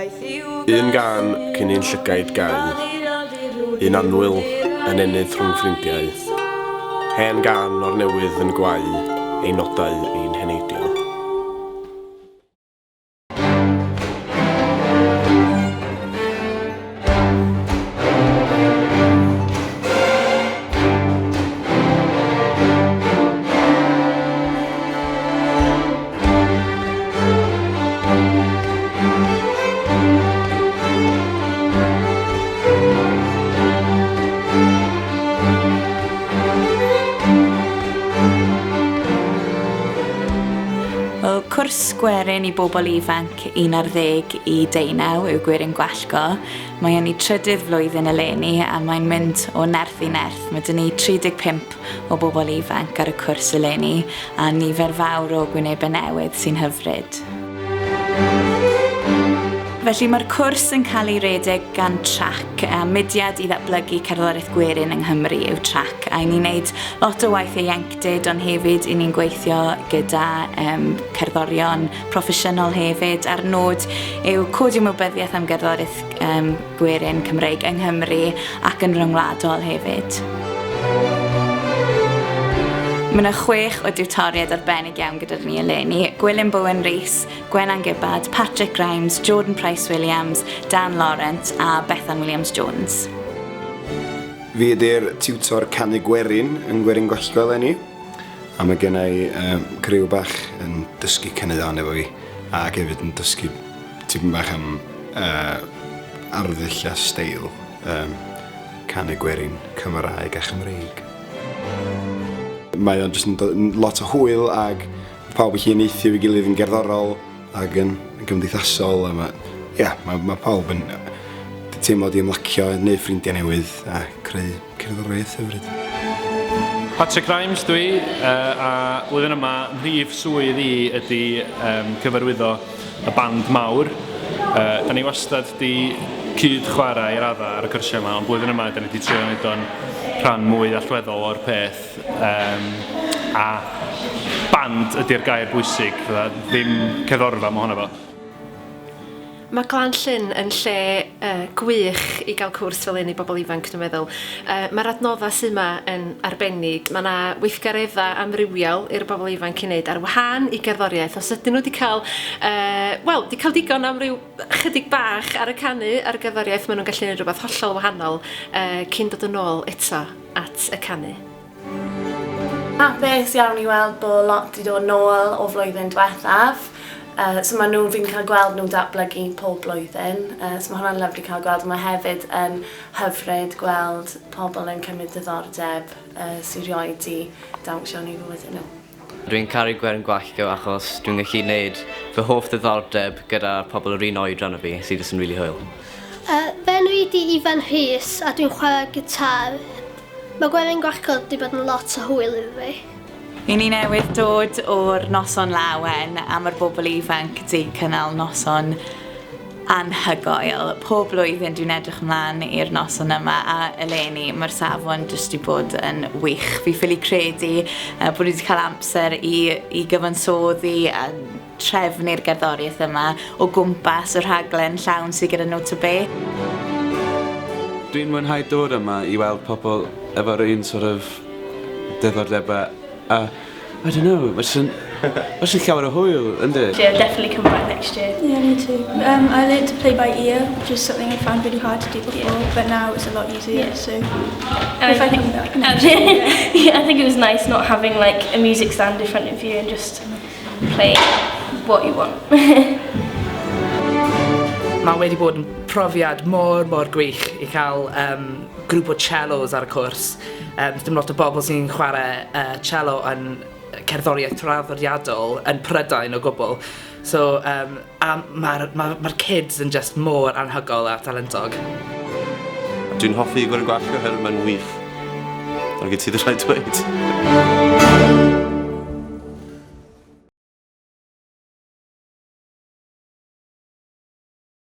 Un gan cyn un llygaid gau, un anwyl yn ennydd rhwng ffrindiau, hen gan o'r newydd yn gwau, ein nodau ein heneidiol. Cwrs Gwerin I bobl ifanc 11 I 19 yw Gwerin Gwallgo. Mae yn ei trydydd flwyddyn eleni a mae'n mynd o nerth I nerth. Mae dyn ni 35 o bobl ifanc ar y cwrs eleni a nifer fawr o gwynebau newydd sy'n hyfryd. Felly mae'r cwrs yn cael ei redeg gan Trac, mudiad I ddatblygu cerddoriaeth Gwerin yng Nghymru yw Trac. A ni'n gwneud lot o waith ieuenctid, ond hefyd ni'n gweithio gyda cerddorion proffesiynol hefyd. A'r nod yw codi ymwybyddiaeth am gerddoriaeth Gwerin Cymreig yng Nghymru ac yn ryngwladol hefyd. Mae yna 6 o diwtoriad arbennig iawn gyda ni eleni. Gwilym Bowen Rees, Gwerin Gwallgo, Patrick Grimes, Jordan Price-Williams, Dan Laurent a Bethan Williams-Jones. Fi ydy'r tiwtor canu Gwerin yn Gwerin Gwallgo eleni. A mae gen I criw bach yn dysgu cynnyddon efo fi. Ac hefyd yn dysgu tipyn bach am arddull a steil canu Gwerin Cymraeg a Chymreig. Mae o'n just yn lot o hwyl ac pawb yn eithio I gilydd yn gerddorol ac yn gymdeithasol. Mae pawb yn teimlo I ymlacio, neu ffrindiau newydd a creu cerddoriaeth hyfryd. Patrick Grimes dwi, a flwyddyn yma mhrif swydd I ydy cyfarwyddo y band mawr. Da ni wastad di cyd chwarae I radda ar y cyrsiau yma, ond blwyddyn yma da ni di trio wneud o'n rhan mwy allweddol o'r peth. A band ydy'r gair bwysig, ddim cerddorfa mae hwnna fo. Mae Glan Llyn yn lle gwych I gael cwrs fel un I bobl ifanc, dwi'n meddwl. Mae'r adnoddau sy'n yma yn arbennig. Mae yna weithgareddau amrywiol i'r bobl ifanc I wneud ar wahân I gerddoriaeth. Os ydyn nhw wedi cael, digon am ryw chydig bach ar y canu ar y gerddoriaeth, maen nhw'n gallu gwneud rhywbeth hollol wahanol cyn dod yn ôl eto at y canu. Hapus iawn I weld bod lot wedi dod nôl o flwyddyn diwethaf. So mae fi'n cael gweld nhw'n datblygu pob blwyddyn. So mae hwnna'n lyflu cael gweld. Mae hefyd yn hyfryd gweld pobl yn cymryd diddordeb sy'n rioed I dawnsio yn ei fywydau nhw. Dwi'n caru Gwerin Gwallgo achos dwi'n gallu gwneud fy hoff ddiddordeb gyda pobl yr un oedran o fi sydd jyst yn rili hwyl. Fe'n wedi Ifan Rhys a dwi'n chwarae gitar. Mae Gwerin Gwallgo wedi bod yn lot o hwyl iddo fi. I ni newydd dod o'r noson lawen a mae'r bobl ifanc wedi cynnal noson anhygoel. Pob blwyddyn dwi'n edrych ymlaen i'r noson yma a eleni mae'r safon jyst wedi bod yn wych. Fi ffili credu bod wedi cael amser I gyfansoddi a trefnu'r gerddoriaeth yma o gwmpas y rhaglen llawn sydd gyda nhw to be. Dwi'n mwynhau dod yma I weld pobl efo'r un sort of diddordebau. I don't know, mae'n sy'n llawer o hwyl, ynddi? Yeah, definitely come back next year. Yeah, me too. I learned to play by ear, which is something I found really hard to do before, but now it's a lot easier, so if I come back next year. Yeah, I think it was nice not having like a music stand in front of you and just play what you want. Mae wedi bod yn profiad mor gwych I cael grŵp o cellos ar y cwrs. Dim lot o bobl sy'n chwarae cello yn cerddoriaeth traddodiadol yn Prydain o gwbl. So, mae'r kids yn just mor anhygoel a talentog. Dwi'n hoffi Gwerin Gwallgo oherwydd mae'n wych. Ond gen ti ddweud.